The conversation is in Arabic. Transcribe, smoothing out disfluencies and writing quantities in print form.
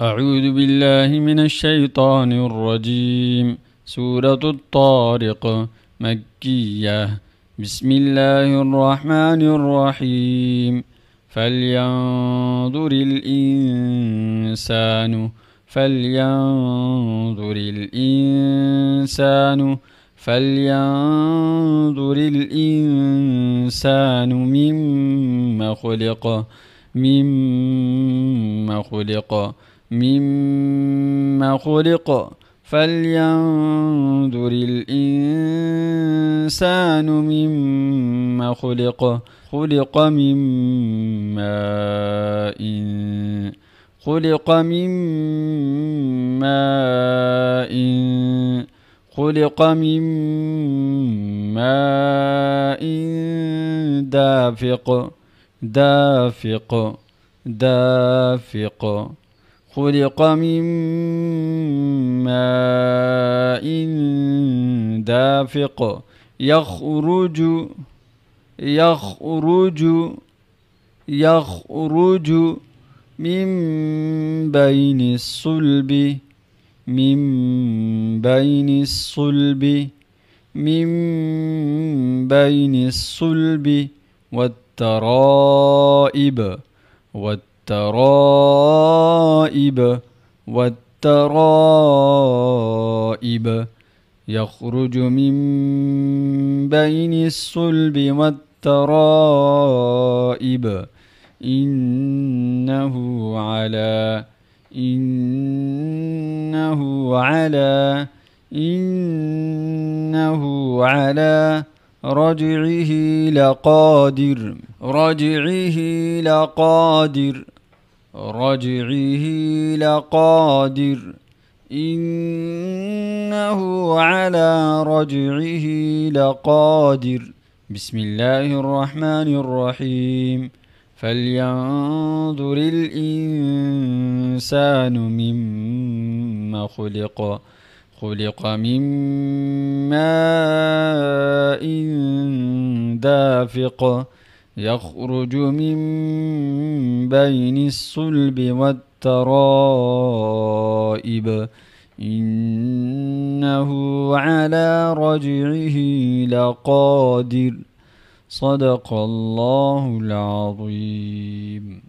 أعوذ بالله من الشيطان الرجيم. سورة الطارق مكية. بسم الله الرحمن الرحيم. فلينظر الإنسان فلينظر الإنسان فلينظر الإنسان مما خلق مما خلق مما خلق فلينظر الإنسان مما خلق خلق من ماء خلق من ماء خلق من ماء دافق دافق دافق خلق من ماء دافق يخرج يخرج يخرج من بين الصلب من بين الصلب من بين الصلب والترائب والترائب يخرج من بين الصلب والترائب إنه على رجعه لقادر إنه على رجعه لقادر. بسم الله الرحمن الرحيم. فلينظر الإنسان مما خلق خلق من ماء دافق يخرج من بين الصلب والترائب إنه على رجعه لقادر. صدق الله العظيم.